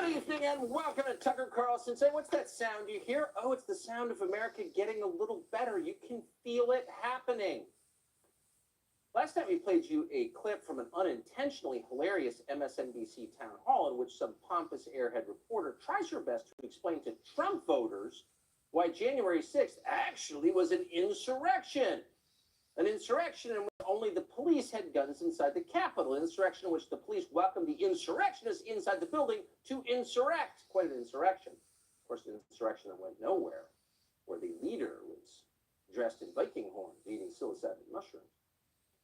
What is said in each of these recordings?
Good evening and welcome to Tucker Carlson. Say, what's that sound you hear? Oh, it's the sound of America getting a little better. You can feel it happening. Last time we played you a clip from an unintentionally hilarious MSNBC town hall in which some pompous airhead reporter tries her best to explain to Trump voters why January 6th actually was an insurrection. An insurrection in which only the police had guns inside the Capitol. An insurrection in which the police welcomed the insurrectionists inside the building to insurrect. Quite an insurrection. Of course, an insurrection that went nowhere, where the leader was dressed in Viking horns, eating psilocybin mushrooms.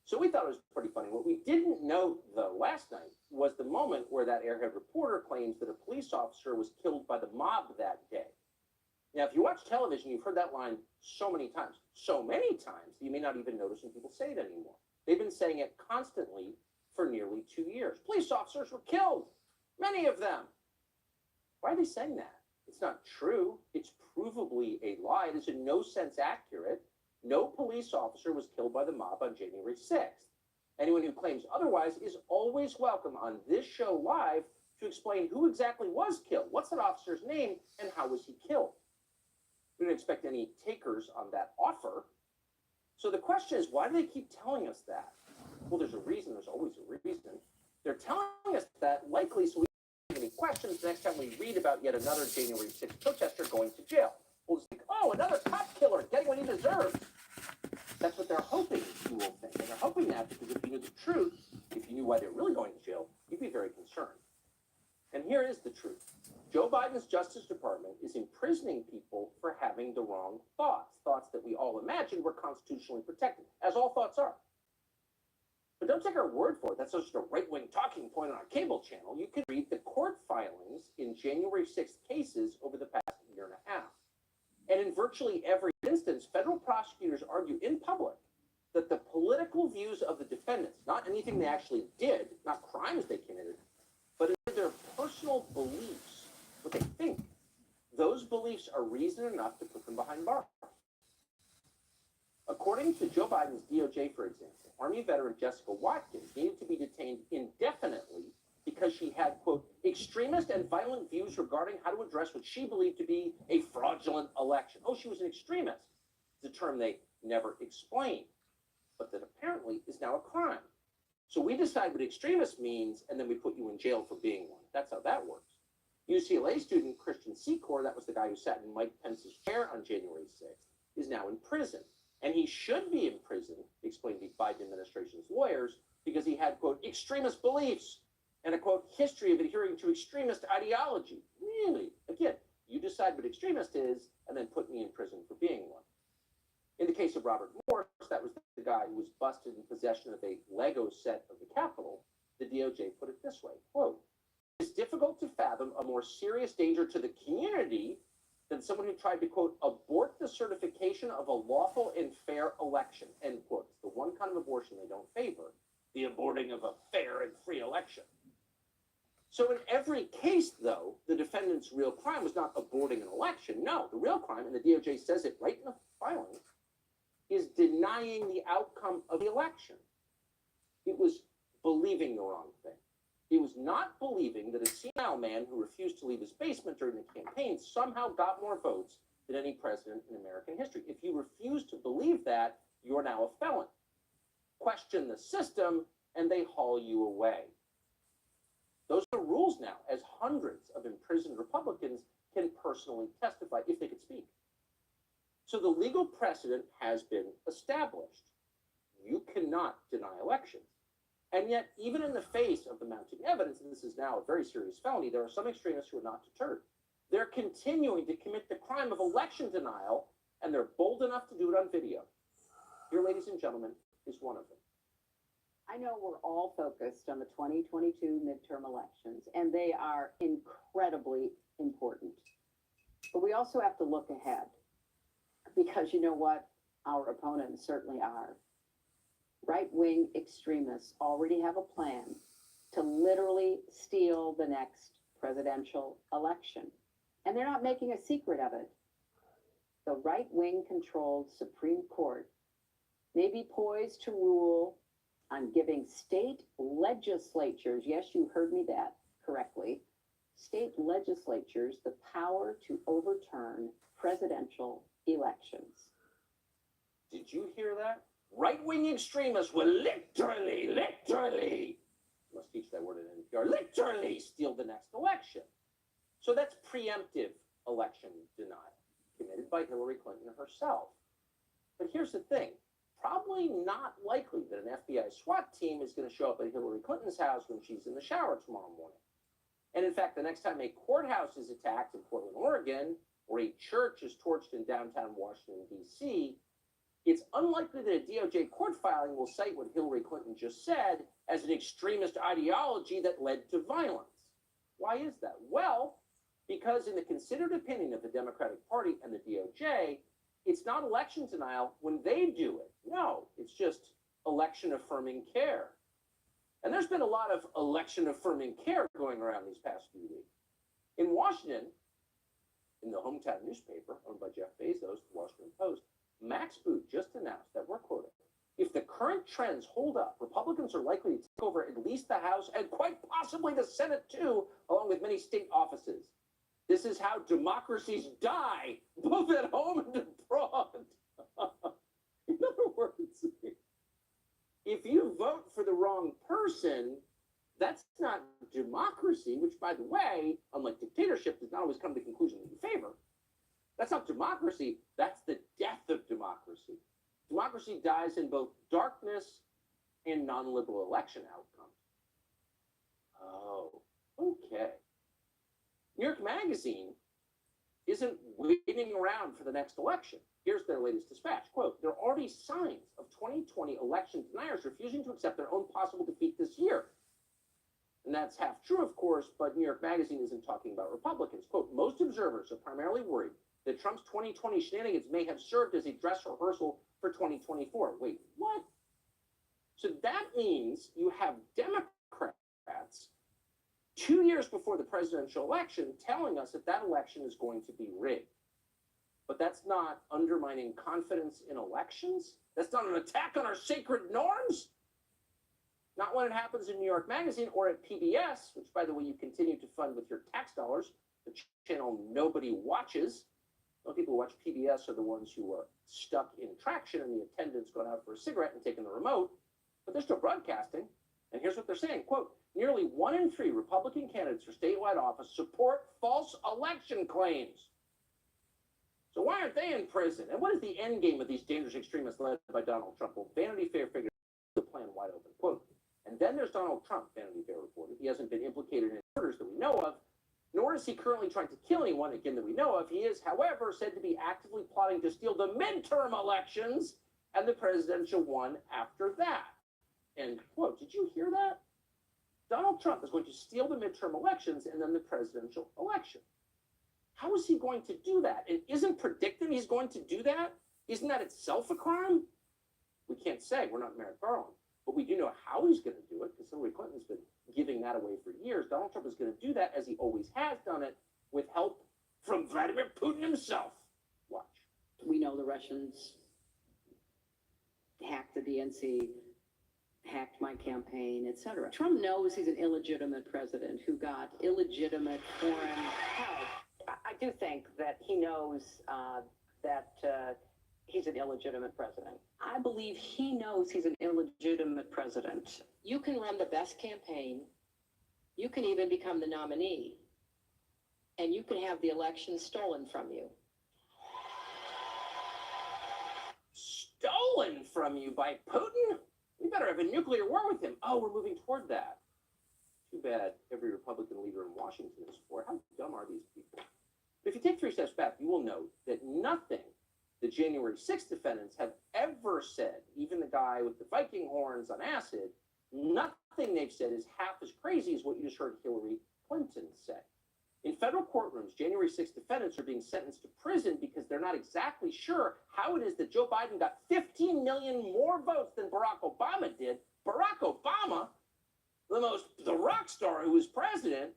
So we thought it was pretty funny. What we didn't know, though, last night was the moment where that airhead reporter claims that a police officer was killed by the mob that day. Now, if you watch television, you've heard that line so many times that you may not even notice when people say it anymore. They've been saying it constantly for nearly 2 years. Police officers were killed, many of them. Why are they saying that? It's not true. It's provably a lie. It is in no sense accurate. No police officer was killed by the mob on January 6th. Anyone who claims otherwise is always welcome on this show live to explain who exactly was killed. What's that officer's name and how was he killed? We don't expect any takers on that offer. So the question is, why do they keep telling us that? Well, there's a reason. There's always a reason. They're telling us that likely so we don't have any questions the next time we read about yet another January 6th protester going to jail. We'll just think, oh, another cop killer getting what he deserves. That's what they're hoping you will think. And they're hoping that because if you knew the truth, if you knew why they're really going to jail, you'd be very concerned. And here is the truth. Joe Biden's Justice Department is imprisoning people for having the wrong thoughts, thoughts that we all imagined were constitutionally protected, as all thoughts are. But don't take our word for it. That's just a right-wing talking point on our cable channel. You can read the court filings in January 6th cases over the past year and a half. And in virtually every instance, federal prosecutors argue in public that the political views of the defendants, not anything they actually did, not crimes they committed, but their personal beliefs, what they think, those beliefs are reason enough to put them behind bars. According to Joe Biden's DOJ, for example, Army veteran Jessica Watkins needed to be detained indefinitely because she had, quote, extremist and violent views regarding how to address what she believed to be a fraudulent election. Oh, she was an extremist. It's a term they never explained, but that apparently is now a crime. So we decide what extremist means, and then we put you in jail for being one. That's how that works. UCLA student Christian Secor, that was the guy who sat in Mike Pence's chair on January 6th, is now in prison. And he should be in prison, explained the Biden administration's lawyers, because he had, quote, extremist beliefs and a, quote, history of adhering to extremist ideology. Really? Again, you decide what extremist is and then put me in prison for being one. In the case of Robert Morse, that was the guy who was busted in possession of a Lego set of the Capitol. The DOJ put it this way, quote, it's difficult to fathom a more serious danger to the community than someone who tried to, quote, abort the certification of a lawful and fair election, end quote. It's the one kind of abortion they don't favor, the aborting of a fair and free election. So in every case, though, the defendant's real crime was not aborting an election. No, the real crime, and the DOJ says it right in the filing, is denying the outcome of the election. It was believing the wrong thing. It was not believing that a senile man who refused to leave his basement during the campaign somehow got more votes than any president in American history. If you refuse to believe that, you're now a felon. Question the system, and they haul you away. Those are rules now, as hundreds of imprisoned Republicans can personally testify if they could speak. So the legal precedent has been established. You cannot deny elections. And yet, even in the face of the mounting evidence, and this is now a very serious felony, there are some extremists who are not deterred. They're continuing to commit the crime of election denial, and they're bold enough to do it on video. Here, ladies and gentlemen, is one of them. I know we're all focused on the 2022 midterm elections, and they are incredibly important. But we also have to look ahead, because you know what? Our opponents certainly are. Right-wing extremists already have a plan to literally steal the next presidential election. And they're not making a secret of it. The right-wing controlled Supreme Court may be poised to rule on giving state legislatures, yes, you heard me that correctly, state legislatures the power to overturn presidential elections. Did you hear that? Right-wing extremists will literally, must teach that word in NPR, literally steal the next election. So that's preemptive election denial, committed by Hillary Clinton herself. But here's the thing, probably not likely that an FBI SWAT team is going to show up at Hillary Clinton's house when she's in the shower tomorrow morning. And in fact, the next time a courthouse is attacked in Portland, Oregon, or a church is torched in downtown Washington, D.C., it's unlikely that a DOJ court filing will cite what Hillary Clinton just said as an extremist ideology that led to violence. Why is that? Well, because in the considered opinion of the Democratic Party and the DOJ, it's not election denial when they do it. No, it's just election affirming care. And there's been a lot of election affirming care going around these past few weeks. In Washington, in the hometown newspaper owned by Jeff Bezos, the Washington Post, Max Boot just announced that, we're quoting, if the current trends hold up, Republicans are likely to take over at least the House and quite possibly the Senate too, along with many state offices. This is how democracies die, both at home and abroad. In other words, if you vote for the wrong person, that's not democracy, which, by the way, unlike dictatorship, does not always come to the conclusion that you favor. That's not democracy. That's the death of democracy. Democracy dies in both darkness and non-liberal election outcomes. Oh, okay. New York Magazine isn't waiting around for the next election. Here's their latest dispatch. Quote, there are already signs of 2020 election deniers refusing to accept their own possible defeat this year. And that's half true, of course, but New York Magazine isn't talking about Republicans. Quote, most observers are primarily worried that Trump's 2020 shenanigans may have served as a dress rehearsal for 2024. Wait, what? So that means you have Democrats 2 years before the presidential election telling us that that election is going to be rigged. But that's not undermining confidence in elections? That's not an attack on our sacred norms? Not when it happens in New York Magazine or at PBS, which, by the way, you continue to fund with your tax dollars, the channel nobody watches. The only people who watch PBS are the ones who are stuck in traction and the attendant's going out for a cigarette and taking the remote, but they're still broadcasting. And here's what they're saying, quote, nearly 1 in 3 Republican candidates for statewide office support false election claims. So why aren't they in prison? And what is the end game of these dangerous extremists led by Donald Trump? Well, Vanity Fair figured the plan wide open, quote, and then there's Donald Trump, Vanity Fair reported. He hasn't been implicated in murders that we know of, nor is he currently trying to kill anyone, again, that we know of. He is, however, said to be actively plotting to steal the midterm elections and the presidential one after that. End quote. Did you hear that? Donald Trump is going to steal the midterm elections and then the presidential election. How is he going to do that? And isn't predicting he's going to do that? Isn't that itself a crime? We can't say. We're not Merrick Garland. But we do know how he's going to do it, because Hillary Clinton's been giving that away for years. Donald Trump is going to do that, as he always has done it, with help from Vladimir Putin himself. Watch. We know the Russians hacked the DNC, hacked my campaign, etc. Trump knows he's an illegitimate president who got illegitimate foreign help. I do think that he knows that he's an illegitimate president. I believe he knows he's an illegitimate president. You can run the best campaign. You can even become the nominee. And you can have the election stolen from you. Stolen from you by Putin? We better have a nuclear war with him. Oh, we're moving toward that. Too bad every Republican leader in Washington is for. How dumb are these people? But if you take 3 steps back, you will note that nothing the January 6th defendants have ever said, even the guy with the Viking horns on acid, nothing they've said is half as crazy as what you just heard Hillary Clinton say. In federal courtrooms, January 6th defendants are being sentenced to prison because they're not exactly sure how it is that Joe Biden got 15 million more votes than Barack Obama did. Barack Obama, the rock star who was president,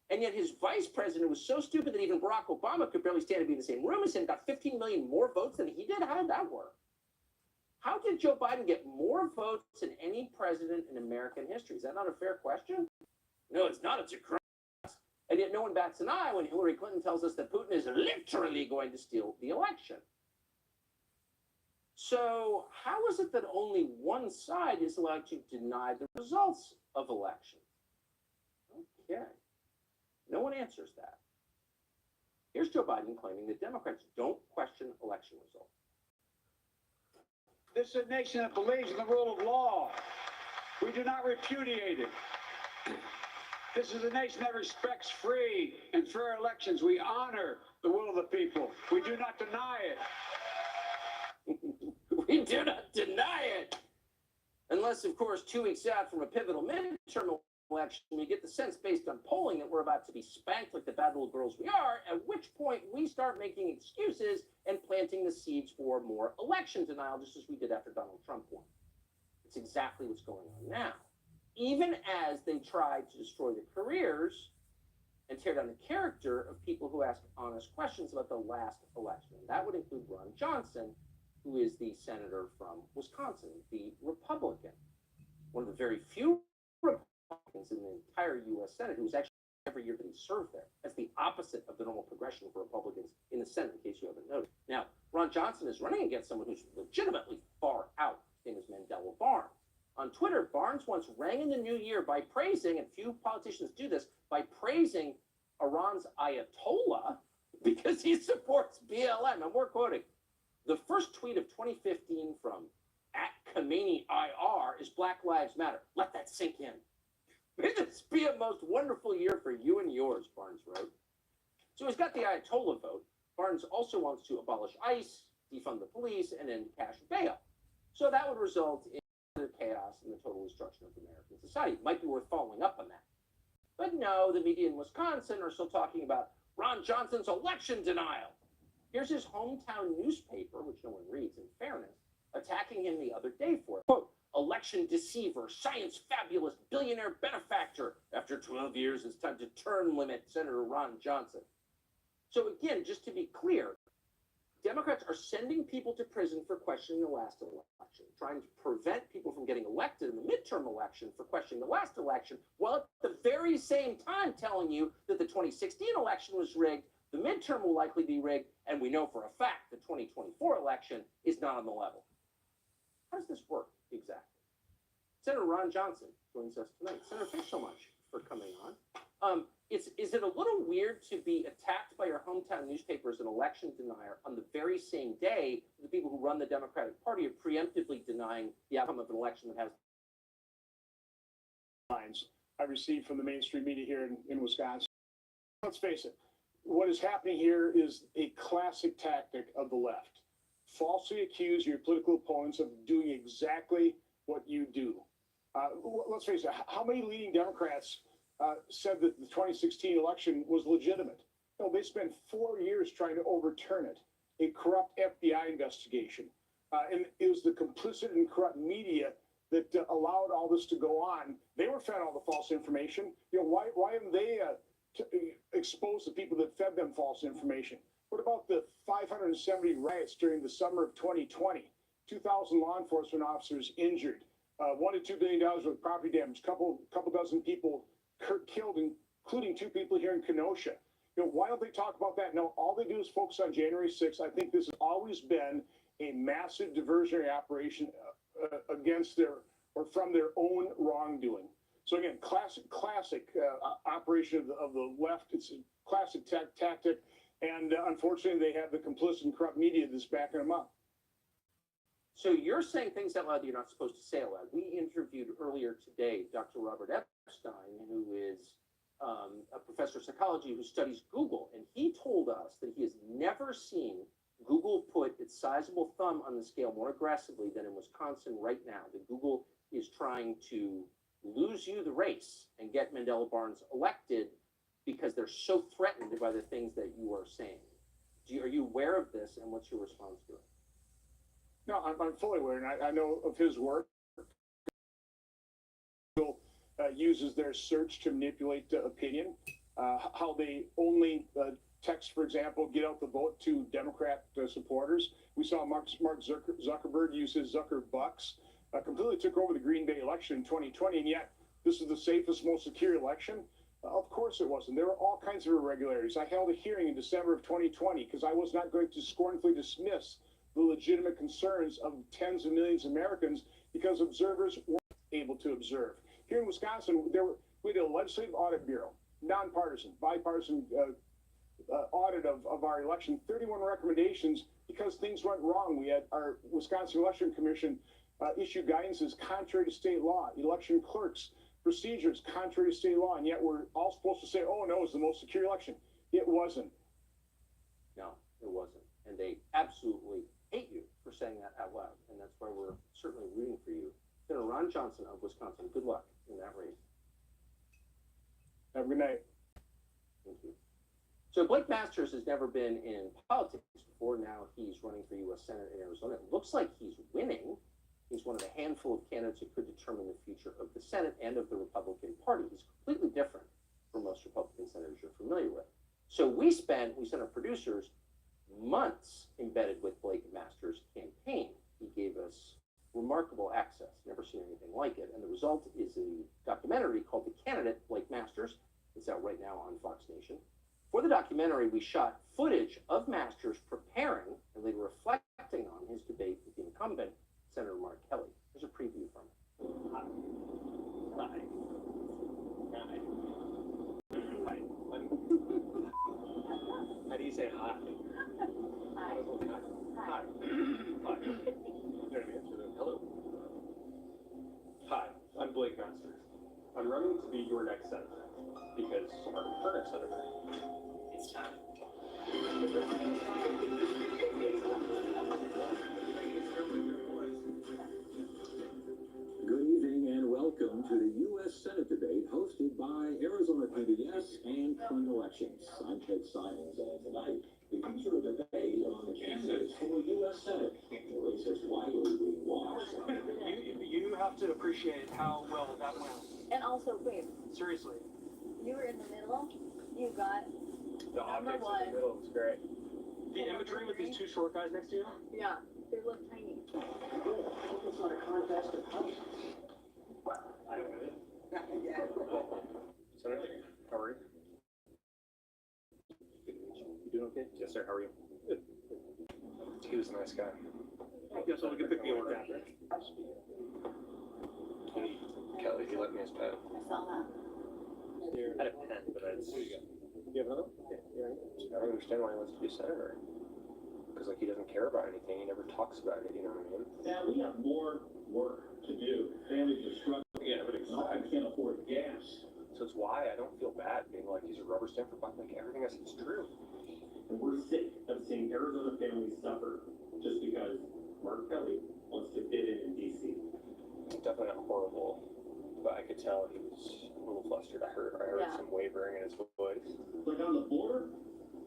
and yet his vice president was so stupid that even Barack Obama could barely stand to be in the same room as him, got 15 million more votes than he did? How did that work? How did Joe Biden get more votes than any president in American history? Is that not a fair question? No, it's not. It's a crime. And yet no one bats an eye when Hillary Clinton tells us that Putin is literally going to steal the election. So how is it that only one side is allowed to deny the results of elections? Okay. No one answers that. Here's Joe Biden claiming that Democrats don't question election results. This is a nation that believes in the rule of law. We do not repudiate it. This is a nation that respects free and fair elections. We honor the will of the people. We do not deny it. We do not deny it. Unless, of course, 2 weeks out from a pivotal midterm election, we get the sense based on polling that we're about to be spanked like the bad little girls we are, at which point we start making excuses and planting the seeds for more election denial, just as we did after Donald Trump won. It's exactly what's going on now. Even as they try to destroy the careers and tear down the character of people who ask honest questions about the last election. And that would include Ron Johnson, who is the senator from Wisconsin, the Republican, one of the very few Republicans in the entire U.S. Senate who's actually every year that he served there. That's the opposite of the normal progression for Republicans in the Senate, in case you haven't noticed. Now, Ron Johnson is running against someone who's legitimately far out. His name is Mandela Barnes. On Twitter, Barnes once rang in the new year by praising, and few politicians do this, by praising Iran's Ayatollah because he supports BLM. And we're quoting. The first tweet of 2015 from @Khamenei IR is Black Lives Matter. Let that sink in. May this be a most wonderful year for you and yours, Barnes wrote. So he's got the Ayatollah vote. Barnes also wants to abolish ICE, defund the police, and end cash bail. So that would result in chaos and the total destruction of American society. It might be worth following up on that. But no, the media in Wisconsin are still talking about Ron Johnson's election denial. Here's his hometown newspaper, which no one reads in fairness, attacking him the other day for it. Quote, election deceiver, science fabulous, billionaire benefactor. After 12 years, it's time to term limit Senator Ron Johnson. So again, just to be clear, Democrats are sending people to prison for questioning the last election, trying to prevent people from getting elected in the midterm election for questioning the last election, while at the very same time telling you that the 2016 election was rigged, the midterm will likely be rigged, and we know for a fact the 2024 election is not on the level. How does this work exactly? Senator Ron Johnson joins us tonight. Senator, thanks so much for coming on. Is it a little weird to be attacked by your hometown newspaper as an election denier on the very same day the people who run the Democratic Party are preemptively denying the outcome of an election that has lines I received from the mainstream media here in Wisconsin? Let's face it, what is happening here is a classic tactic of the left. Falsely accuse your political opponents of doing exactly what you do. Let's face it, how many leading Democrats said that the 2016 election was legitimate? No, they spent 4 years trying to overturn it, a corrupt FBI investigation. And it was the complicit and corrupt media that allowed all this to go on. They were fed all the false information. You know, why haven't they exposed the people that fed them false information? What about the 570 riots during the summer of 2020? 2,000 law enforcement officers injured, $1 to $2 billion worth of property damage, couple dozen people killed, including 2 people here in Kenosha. You know, why don't they talk about that? No, all they do is focus on January 6th. I think this has always been a massive diversionary operation against their or from their own wrongdoing. So again, classic operation of the left. It's a classic tactic, and unfortunately, they have the complicit and corrupt media that's backing them up. So you're saying things out loud that you're not supposed to say out loud. We interviewed earlier today Dr. Robert Epstein, who is a professor of psychology who studies Google, and he told us that he has never seen Google put its sizable thumb on the scale more aggressively than in Wisconsin right now. That Google is trying to lose you the race and get Mandela Barnes elected because they're so threatened by the things that you are saying. Are you aware of this, and what's your response to it? No, I'm fully aware, and I know of his work. Google uses their search to manipulate opinion, how they only text, for example, get out the vote to Democrat supporters. We saw Mark Zuckerberg use his Zuckerbucks, completely took over the Green Bay election in 2020, and yet this is the safest, most secure election. Of course it wasn't. There were all kinds of irregularities. I held a hearing in December of 2020 because I was not going to scornfully dismiss the legitimate concerns of tens of millions of Americans because observers weren't able to observe. Here in Wisconsin, we had a legislative audit bureau, nonpartisan, bipartisan audit of our election, 31 recommendations because things went wrong. We had our Wisconsin Election Commission issue guidances contrary to state law, election clerks, procedures contrary to state law, and yet we're all supposed to say, oh no, it's the most secure election. It wasn't. No, it wasn't. And they absolutely hate you for saying that out loud. And that's why we're certainly rooting for you. Senator Ron Johnson of Wisconsin, good luck in that race. Have a good night. Thank you. So Blake Masters has never been in politics before. Now he's running for U.S. Senate in Arizona. It looks like he's winning. He's one of a handful of candidates who could determine the future of the Senate and of the Republican Party. He's completely different from most Republican senators you're familiar with. So we sent our producers months embedded with Blake Masters' campaign. He gave us remarkable access, never seen anything like it. And the result is a documentary called The Candidate, Blake Masters. It's out right now on Fox Nation. For the documentary, we shot footage of Masters preparing and later reflecting on his debate with the incumbent, Senator Mark Kelly. Here's a preview from it. Hi. Hi. Hi. How do you say hi? Hi. Hi. Hi. Hi. You know what I mean? Hello. Hi, I'm Blake Masters. I'm running to be your next senator because our current senator, it's time. Good evening and welcome to the U.S. Senate debate hosted by Arizona PBS and Twin Elections. I'm Ted Simons, and tonight, the future of the debate on the candidates for the U.S. Senate. The race is widely being watched. You have to appreciate how well that went. And also, wait, Seriously. you were in the middle, you got, The Number optics one. in the middle was great. The imagery with these two short guys next to you? yeah, they look tiny. It's not a contest of height. I don't get it. Senator, how are you? You doing okay? Yes, sir. How are you? Good. He was a nice guy. Yeah, so we can pick the order. Kelly, he let me his pen. I saw that. I had a pen, but it's. You have another? Yeah. I don't understand why he wants to be a senator. Because, like, he doesn't care about anything. He never talks about it, you know what I mean? Now, we have more work to do. Families are struggling. Yeah, but I can't afford gas. so it's why I don't feel bad being like he's a rubber stamp for Biden. Like, everything I said is true. And we're sick of seeing Arizona families suffer just because Mark Kelly wants to fit in DC. It's definitely not horrible, but I could tell he was a little flustered. I heard Yeah. some wavering in his voice. Like on the border,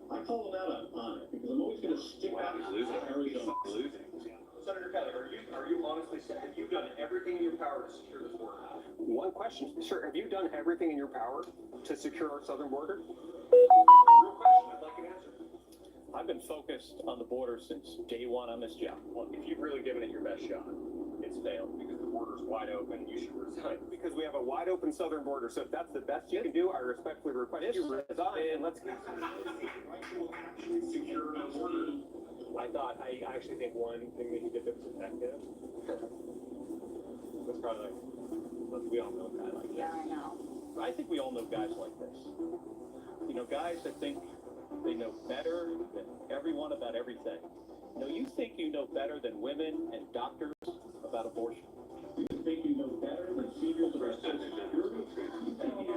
I call him out on it because I'm always going to stick out He's losing. Arizona. He's losing. Senator Kelly, are you honestly saying, have you done everything in your power to secure this border? One question, sir. Have you done everything in your power to secure our southern border? Real question. I'd like an answer. I've been focused on the border since day one on this job. Well, if you've really given it your best shot, it's failed because the border's wide open. You should resign. Because we have a wide open southern border. So if that's the best you can do, I respectfully request you resign and let's get secure the border. I actually think one thing that he did that was effective was probably like, look, we all know a guy like Yeah, that. I know. I think we all know guys like this. You know, guys that think they know better than everyone about everything. You know, you think you know better than women and doctors about abortion. You think you know better than seniors about Social Security? You think you know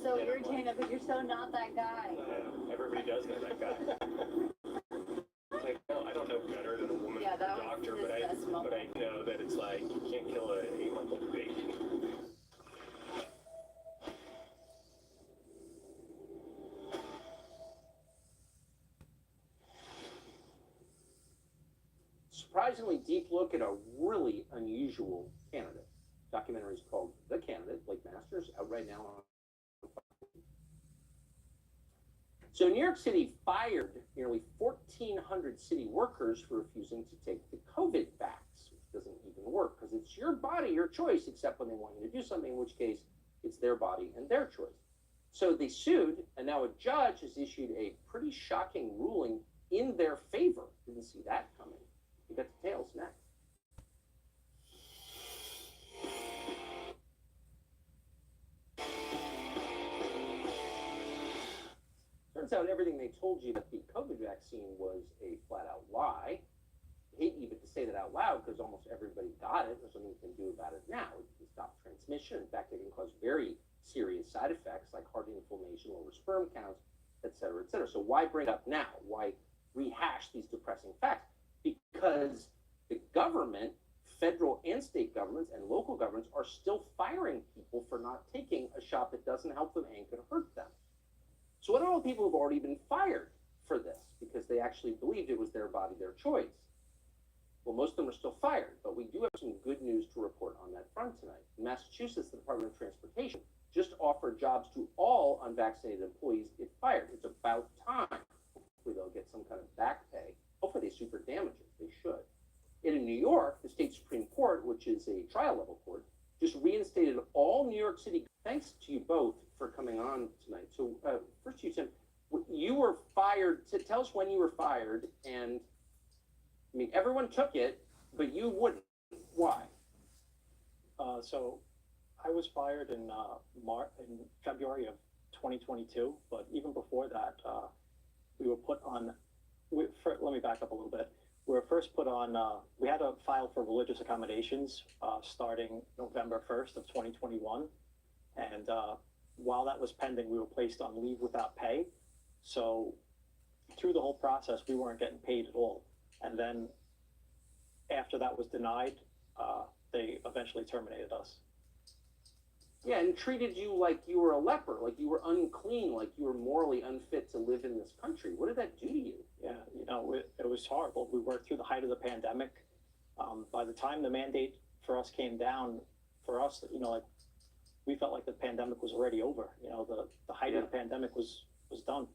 So irritating because you're so not that guy. Everybody does know that guy. It's like, no, I don't know better than a woman Yeah, that was doctor, his best moment. but I know that it's like you can't kill an 8-month-old baby. Surprisingly deep look at a really unusual candidate. Documentary is called The Candidate, Blake Masters, out right now on. So New York City fired nearly 1,400 city workers for refusing to take the COVID vax, which doesn't even work because it's your body, your choice, except when they want you to do something, in which case It's their body and their choice. So they sued, and now a judge has issued a pretty shocking ruling in their favor. Didn't see that coming. We got the tails next. Turns out everything they told you that the COVID vaccine was a flat-out lie. I hate even to say that out loud because almost everybody got it. There's nothing you can do about it now. It can stop transmission. In fact, it can cause very serious side effects like heart inflammation, lower sperm counts, et cetera, et cetera. So why bring it up now? Why rehash these depressing facts? Because the government, federal and state governments and local governments, are still firing people for not taking a shot that doesn't help them and could hurt them. So what are all the people who've already been fired for this because they actually believed it was their body, their choice? Well, most of them are still fired, but we do have some good news to report on that front tonight. In Massachusetts, the Department of Transportation just offered jobs to all unvaccinated employees it fired. It's about time. Hopefully they'll get some kind of back pay. Hopefully they sue for damages. They should. And in New York, the state Supreme Court, which is a trial level court, just reinstated all New York City. Thanks to you both for coming on tonight. So first, you, Tim, you were fired. Tell us when you were fired. And I mean, everyone took it, but you wouldn't. Why? So I was fired in February of 2022, but even before that, we were put on. Let me back up a little bit. We were first put on. We had to file for religious accommodations starting November 1st of 2021, and while that was pending, we were placed on leave without pay. So through the whole process, we weren't getting paid at all. And then after that was denied, they eventually terminated us. Yeah, and treated you like you were a leper, like you were unclean, like you were morally unfit to live in this country. What did that do to you? Yeah, it was horrible. We worked through the height of the pandemic. By the time the mandate for us came down, for us, like we felt like the pandemic was already over. The height of the pandemic was done.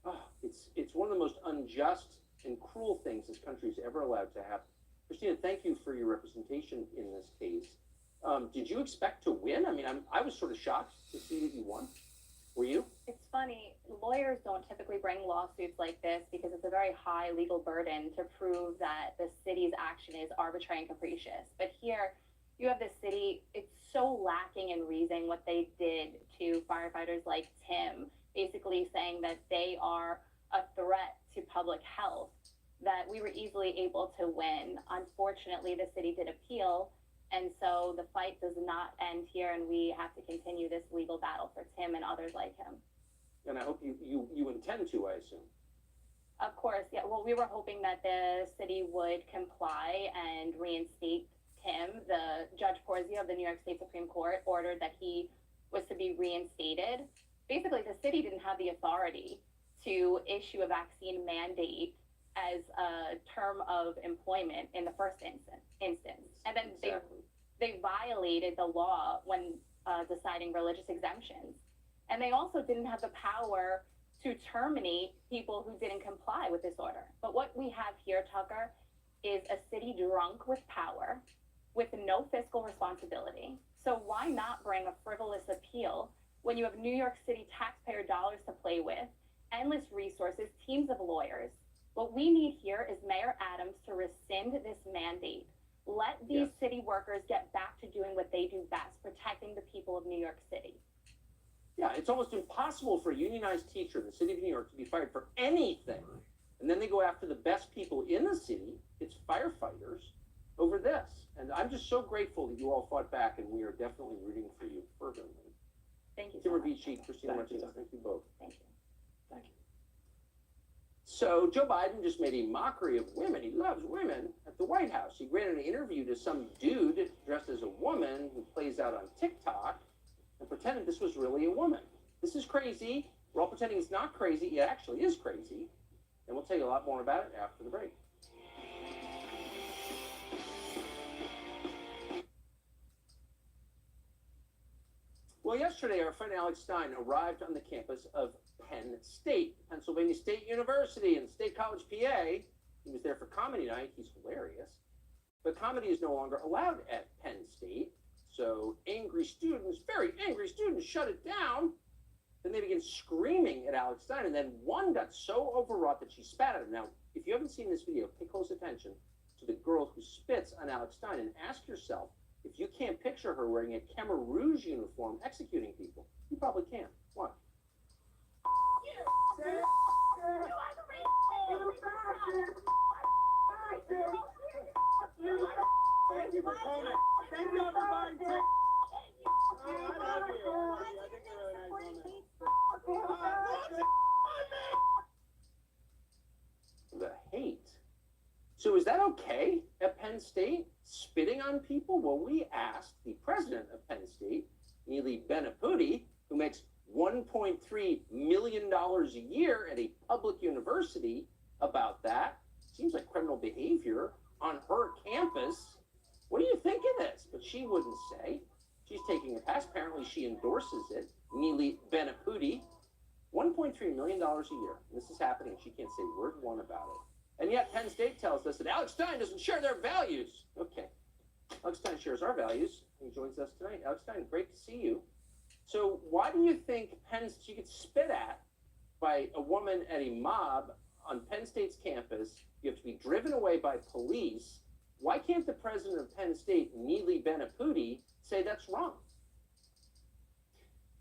Oh, it's one of the most unjust and cruel things this country is ever allowed to happen. Christina, thank you for your representation in this case. Did you expect to win? I mean, I was sort of shocked to see that you won. Were you? It's funny, lawyers don't typically bring lawsuits like this because it's a very high legal burden to prove that the city's action is arbitrary and capricious. But here, you have the city, it's so lacking in reason what they did to firefighters like Tim, basically saying that they are a threat to public health, that we were easily able to win. Unfortunately, the city did appeal, and so the fight does not end here, and we have to continue this legal battle for Tim and others like him. And I hope you intend to, I assume. Of course, yeah. Well, we were hoping that the city would comply and reinstate Tim. The Judge Porzio of the New York State Supreme Court ordered that he was to be reinstated. Basically, the city didn't have the authority to issue a vaccine mandate as a term of employment in the first instance. And then they violated the law when deciding religious exemptions. And they also didn't have the power to terminate people who didn't comply with this order. But what we have here, Tucker, is a city drunk with power, with no fiscal responsibility. So why not bring a frivolous appeal when you have New York City taxpayer dollars to play with, endless resources, teams of lawyers? What we need here is Mayor Adams to rescind this mandate. Let these city workers get back to doing what they do best, protecting the people of New York City. Yeah, it's almost impossible for a unionized teacher in the city of New York to be fired for anything. And then they go after the best people in the city, it's firefighters, over this. And I'm just so grateful that you all fought back, and we are definitely rooting for you fervently. Thank you so Tim much. Ricci, Christina Martinez, thank you both. Thank you. Thank you. So Joe Biden just made a mockery of women. He loves women at the White House. He granted an interview to some dude dressed as a woman who plays out on TikTok and pretended this was really a woman. This is crazy. We're all pretending it's not crazy. It actually is crazy. And we'll tell you a lot more about it after the break. Well, yesterday, our friend Alex Stein arrived on the campus of Penn State, Pennsylvania State University in State College, PA. He was there for comedy night. He's hilarious. But comedy is no longer allowed at Penn State. So so angry students, very angry students, shut it down. Then they began screaming at Alex Stein, and then one got so overwrought that she spat at him. Now, if you haven't seen this video, pay close attention to the girl who spits on Alex Stein and ask yourself if you can't picture her wearing a Khmer Rouge uniform executing people. You probably can. Watch. Thank you for coming. Thank you, everybody. The hate. So is that okay at Penn State, spitting on people? Well, we asked the president of Penn State, Neely Benaputi, who makes $1.3 million a year at a public university, about that. Seems like criminal behavior on her campus. What do you think of this? But she wouldn't say. She's taking a pass. Apparently she endorses it. Neely Benaputi, $1.3 million a year. This is happening. She can't say word one about it. And yet Penn State tells us that Alex Stein doesn't share their values. Okay. Alex Stein shares our values. He joins us tonight. Alex Stein, great to see you. So why do you think she gets spit at by a woman at a mob on Penn State's campus? You have to be driven away by police. Why can't the president of Penn State, Neely Benaputi, say that's wrong?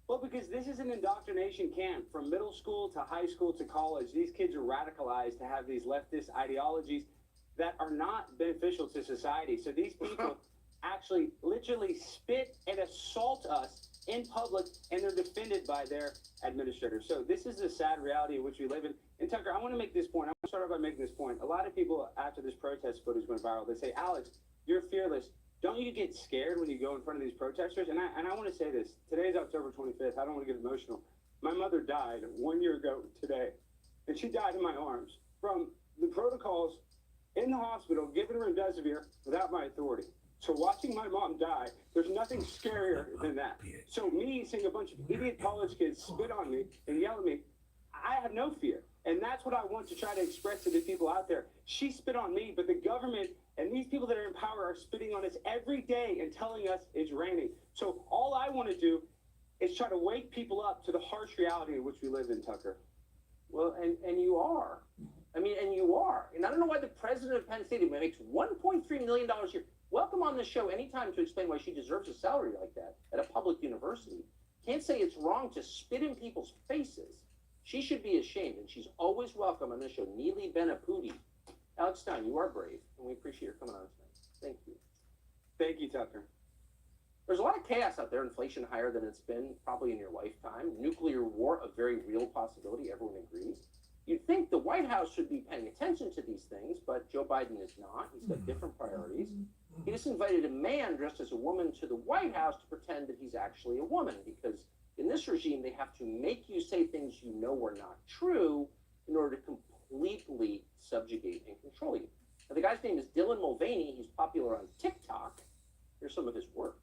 Well, because this is an indoctrination camp from middle school to high school to college. These kids are radicalized to have these leftist ideologies that are not beneficial to society. So these people actually literally spit and assault us in public, and they're defended by their administrators. So this is the sad reality in which we live in. And Tucker, I want to make this point. I want to start off by making this point. A lot of people, after this protest footage went viral, they say, Alex, you're fearless. Don't you get scared when you go in front of these protesters? And I want to say this. Today's October 25th. I don't want to get emotional. My mother died 1 year ago today, and she died in my arms from the protocols in the hospital, giving her remdesivir without my authority. So watching my mom die, there's nothing scarier than that. So me seeing a bunch of idiot college kids spit on me and yell at me, I have no fear. And that's what I want to try to express to the people out there. She spit on me, but the government and these people that are in power are spitting on us every day and telling us it's raining. So all I want to do is try to wake people up to the harsh reality in which we live in, Tucker. Well, and you are. I mean, and you are. And I don't know why the president of Penn State makes $1.3 million a year. Welcome on the show anytime to explain why she deserves a salary like that at a public university. Can't say it's wrong to spit in people's faces. She should be ashamed, and she's always welcome on this show. Neely Benaputi. Alex Stein, you are brave, and we appreciate your coming on tonight. Thank you. Thank you, Tucker. There's a lot of chaos out there, inflation higher than it's been probably in your lifetime. Nuclear war, a very real possibility, everyone agrees. You'd think the White House should be paying attention to these things, but Joe Biden is not. He's got different priorities. He just invited a man dressed as a woman to the White House to pretend that he's actually a woman, because in this regime, they have to make you say things you know are not true in order to completely subjugate and control you. Now, the guy's name is Dylan Mulvaney. He's popular on TikTok. Here's some of his work.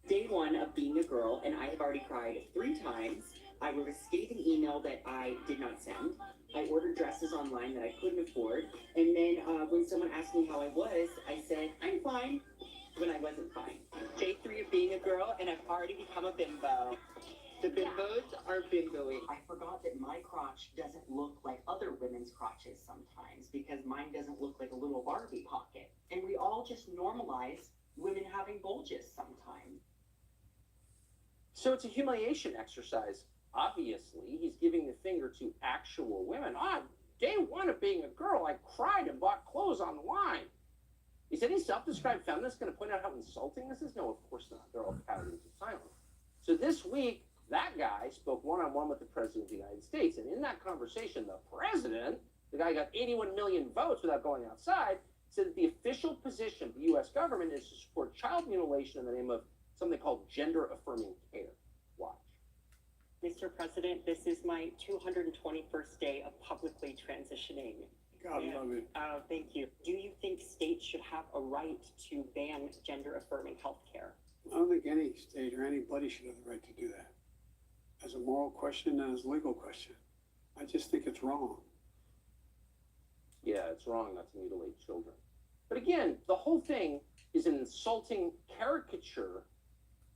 Day one of being a girl, and I have already cried 3 times. I wrote a scathing email that I did not send. I ordered dresses online that I couldn't afford. And then when someone asked me how I was, I said, I'm fine, when I wasn't fine. Day 3 of being a girl, and I've already become a bimbo. The bimbos are bimboing. I forgot that my crotch doesn't look like other women's crotches sometimes, because mine doesn't look like a little Barbie pocket. And we all just normalize women having bulges sometimes. So it's a humiliation exercise. Obviously, he's giving the finger to actual women. Day 1 of being a girl, I cried and bought clothes online. Is any self-described feminist going to point out how insulting this is? No, of course not. They're all cowed into silence. So this week, that guy spoke one-on-one with the president of the United States. And in that conversation, the president, the guy got 81 million votes without going outside, said that the official position of the U.S. government is to support child mutilation in the name of something called gender-affirming care. Watch. Mr. President, this is my 221st day of publicly transitioning. God love it. Thank you. Do you think states should have a right to ban gender-affirming health care? I don't think any state or anybody should have the right to do that. As a moral question and as a legal question. I just think it's wrong. Yeah, it's wrong not to mutilate children. But again, the whole thing is an insulting caricature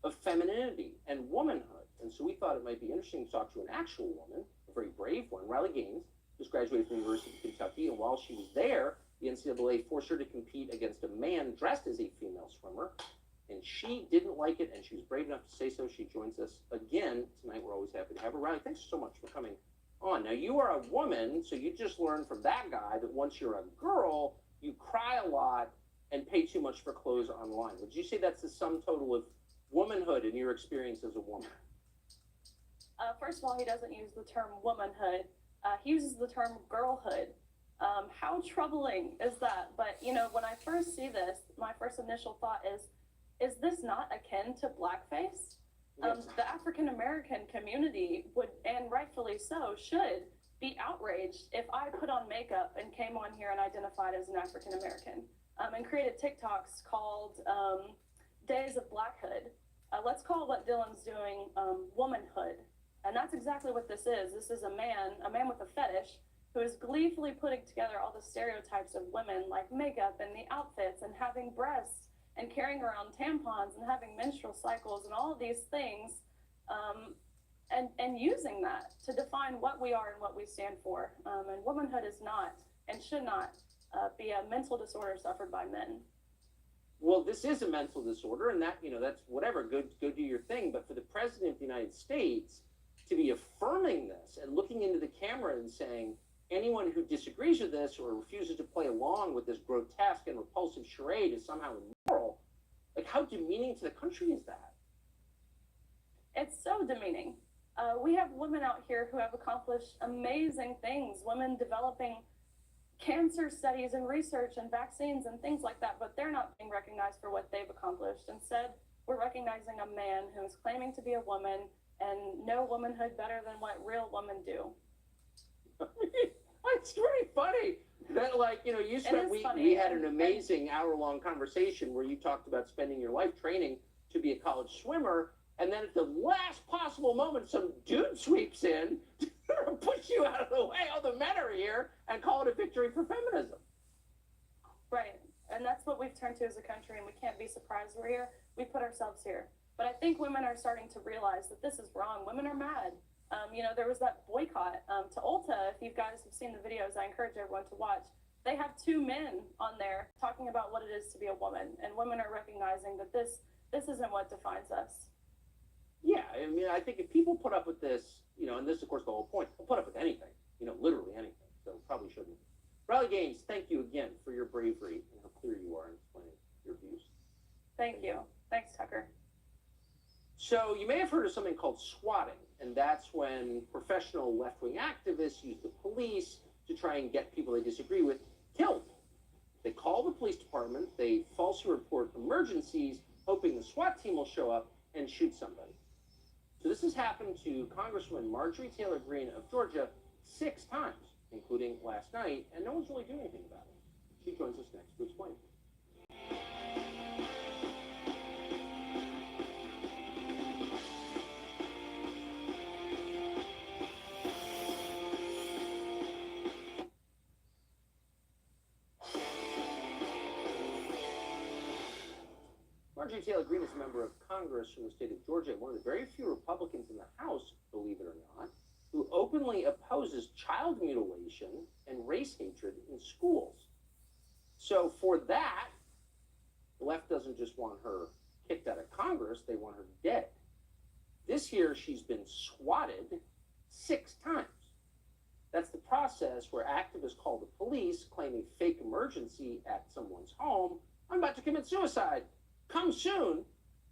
of femininity and womanhood. And so we thought it might be interesting to talk to an actual woman, a very brave one, Riley Gaines, just graduated from the University of Kentucky. And while she was there, the NCAA forced her to compete against a man dressed as a female swimmer. And she didn't like it, and she was brave enough to say so. She joins us again tonight. We're always happy to have her. Riley, thanks so much for coming on. Now, you are a woman, so you just learned from that guy that once you're a girl, you cry a lot and pay too much for clothes online. Would you say that's the sum total of womanhood in your experience as a woman? First of all, he doesn't use the term womanhood. He uses the term girlhood. How troubling is that? But, you know, when I first see this, my first initial thought is this not akin to blackface? Yes. The African-American community would, and rightfully so, should be outraged if I put on makeup and came on here and identified as an African-American, and created TikToks called Days of Blackhood. Let's call what Dylan's doing womanhood. And that's exactly what this is. This is a man with a fetish, who is gleefully putting together all the stereotypes of women, like makeup and the outfits and having breasts and carrying around tampons and having menstrual cycles and all of these things, and using that to define what we are and what we stand for. And womanhood is not and should not be a mental disorder suffered by men. Well, this is a mental disorder, and that, you know, that's whatever, go do your thing. But for the president of the United States to be affirming this and looking into the camera and saying, anyone who disagrees with this or refuses to play along with this grotesque and repulsive charade is somehow immoral, like, how demeaning to the country is that? It's so demeaning. We have women out here who have accomplished amazing things, women developing cancer studies and research and vaccines and things like that, but they're not being recognized for what they've accomplished. Instead, we're recognizing a man who is claiming to be a woman and know womanhood better than what real women do. It's very funny that, like, you know, we had an amazing hour-long conversation where you talked about spending your life training to be a college swimmer, and then at the last possible moment, some dude sweeps in to push you out of the way. All the men are here, and call it a victory for feminism. Right, and that's what we've turned to as a country, and we can't be surprised we're here. We put ourselves here. But I think women are starting to realize that this is wrong. Women are mad. You know, there was that boycott to Ulta. If you guys have seen the videos, I encourage everyone to watch. They have two men on there talking about what it is to be a woman, and women are recognizing that this isn't what defines us. Yeah, I mean, I think if people put up with this, you know, and this is, of course, the whole point, they'll put up with anything, you know, literally anything. So probably shouldn't. Riley Gaines, thank you again for your bravery and how clear you are in explaining your views. Thank you. Thanks, Tucker. So you may have heard of something called swatting, and that's when professional left-wing activists use the police to try and get people they disagree with killed. They call the police department, they falsely report emergencies, hoping the SWAT team will show up and shoot somebody. So this has happened to Congresswoman Marjorie Taylor Greene of Georgia 6 times, including last night, and no one's really doing anything about it. She joins us next to explain. Marjorie Taylor Greene is a member of Congress from the state of Georgia, one of the very few Republicans in the House, believe it or not, who openly opposes child mutilation and race hatred in schools. So for that, the left doesn't just want her kicked out of Congress, they want her dead. This year, she's been swatted 6 times. That's the process where activists call the police, claim a fake emergency at someone's home. I'm about to commit suicide. Come soon.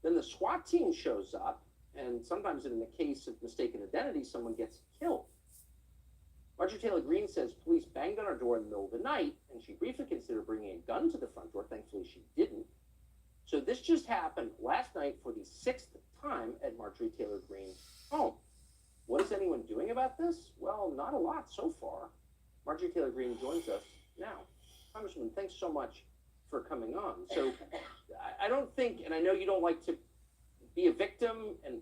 Then the SWAT team shows up, and sometimes in the case of mistaken identity, someone gets killed. Marjorie Taylor Greene says police banged on her door in the middle of the night, and she briefly considered bringing a gun to the front door. Thankfully, she didn't. So this just happened last night for the 6th time at Marjorie Taylor Greene's home. What is anyone doing about this? Well, not a lot so far. Marjorie Taylor Greene joins us now. Congresswoman, thanks so much for coming on. So I don't think, and I know you don't like to be a victim, and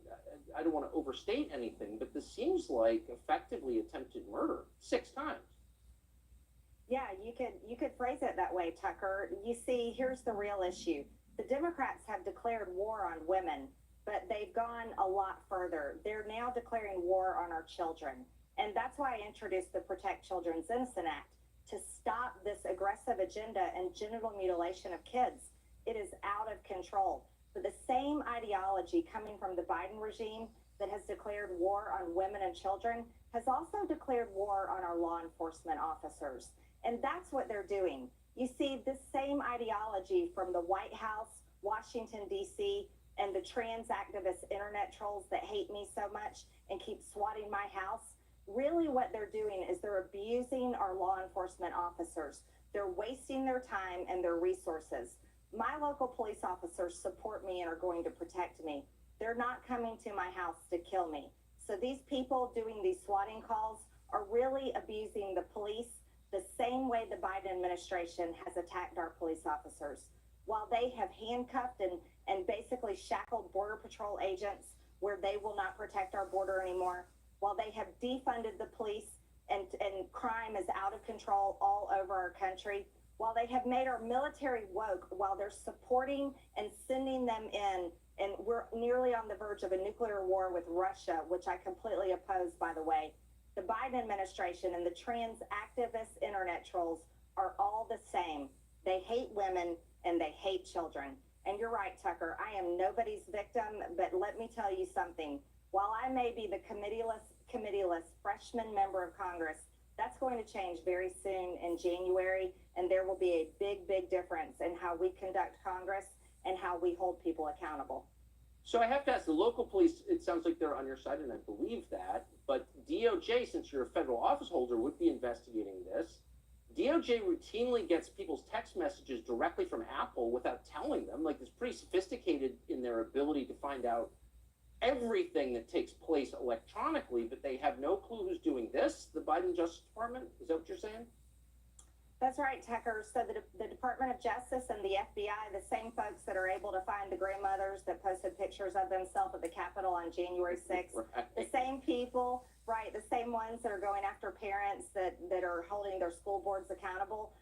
I don't want to overstate anything, but this seems like effectively attempted murder 6 times. Yeah, you could phrase it that way, Tucker. You see, here's the real issue. The Democrats have declared war on women, but they've gone a lot further. They're now declaring war on our children. And that's why I introduced the Protect Children's Innocent Act, to stop this aggressive agenda and genital mutilation of kids. It is out of control. But the same ideology coming from the Biden regime that has declared war on women and children has also declared war on our law enforcement officers. And that's what they're doing. You see, this same ideology from the White House, Washington, D.C., and the trans activist internet trolls that hate me so much and keep swatting my house, really what they're doing is they're abusing our law enforcement officers. They're wasting their time and their resources. My local police officers support me and are going to protect me. They're not coming to my house to kill me. So these people doing these swatting calls are really abusing the police the same way the Biden administration has attacked our police officers. While they have handcuffed and basically shackled Border Patrol agents where they will not protect our border anymore, while they have defunded the police and crime is out of control all over our country, while they have made our military woke, while they're supporting and sending them in, and we're nearly on the verge of a nuclear war with Russia, which I completely oppose, by the way, the Biden administration and the trans activist internet trolls are all the same. They hate women and they hate children. And you're right, Tucker, I am nobody's victim, but let me tell you something. While I may be the committee-less freshman member of Congress, that's going to change very soon in January, and there will be a big, big difference in how we conduct Congress and how we hold people accountable. So I have to ask, the local police, it sounds like they're on your side, and I believe that, but DOJ, since you're a federal office holder, would be investigating this. DOJ routinely gets people's text messages directly from Apple without telling them. Like, it's pretty sophisticated in their ability to find out everything that takes place electronically, but they have no clue who's doing this, the Biden Justice Department? Is that what you're saying? That's right, Tucker. So the Department of Justice and the FBI, the same folks that are able to find the grandmothers that posted pictures of themselves at the Capitol on January 6th, Right. the same people, right, the same ones that are going after parents that are holding their school boards accountable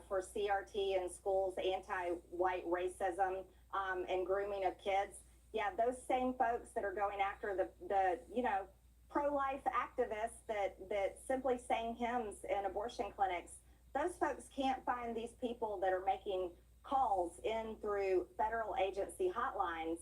for CRT in schools, anti-white racism, and grooming of kids. Yeah, those same folks that are going after the pro-life activists that simply sang hymns in abortion clinics, those folks can't find these people that are making calls in through federal agency hotlines,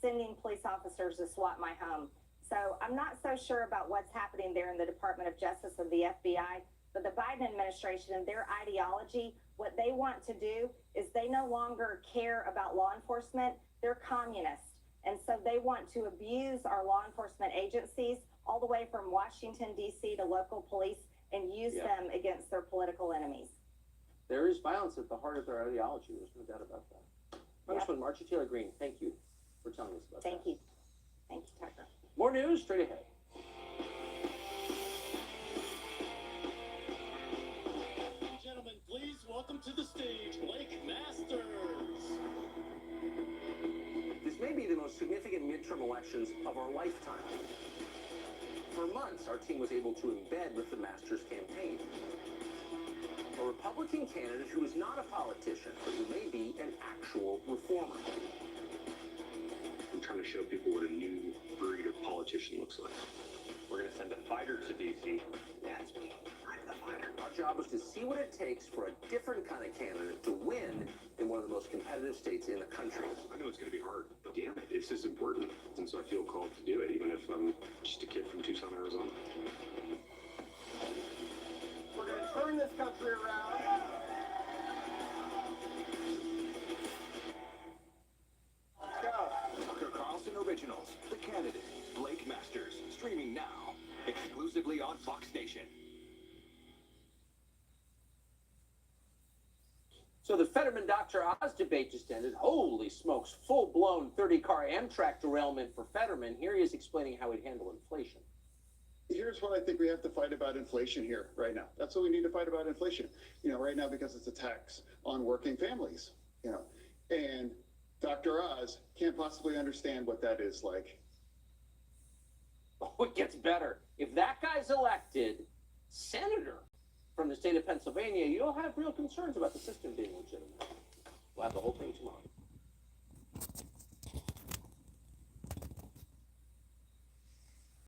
sending police officers to SWAT my home. So I'm not so sure about what's happening there in the Department of Justice and the FBI, but the Biden administration and their ideology, what they want to do is they no longer care about law enforcement. They're communists. And so they want to abuse our law enforcement agencies all the way from Washington, D.C. to local police and use them against their political enemies. There is violence at the heart of their ideology. There's no doubt about that. Congresswoman Marjorie Taylor Greene, thank you for telling us about that. Thank you. Thank you, Tucker. More news straight ahead. Gentlemen, please welcome to the stage Blake Masters. This may be the most significant midterm elections of our lifetime. For months, our team was able to embed with the Masters campaign. A Republican candidate who is not a politician, but who may be an actual reformer. I'm trying to show people what a new breed of politician looks like. We're going to send a fighter to D.C. That's me. I'm the fighter. Our job was to see what it takes for a different kind of candidate to win in one of the most competitive states in the country. I know it's going to be hard, but damn it, it's just important. And so I feel called to do it, even if I'm just a kid from Tucson, Arizona. We're going to turn this country around. Let's go. Tucker Carlson Originals, The Candidate, Blake Masters, streaming now, exclusively on Fox Nation. So the Fetterman-Dr. Oz debate just ended. Holy smokes, full-blown 30-car Amtrak derailment for Fetterman. Here he is explaining how he'd handle inflation. Here's what I think we have to fight about inflation here right now. That's what we need to fight about inflation, right now, because it's a tax on working families, and Dr. Oz can't possibly understand what that is like. Oh, it gets better. If that guy's elected senator from the state of Pennsylvania, you'll have real concerns about the system being legitimate. We'll have the whole thing tomorrow.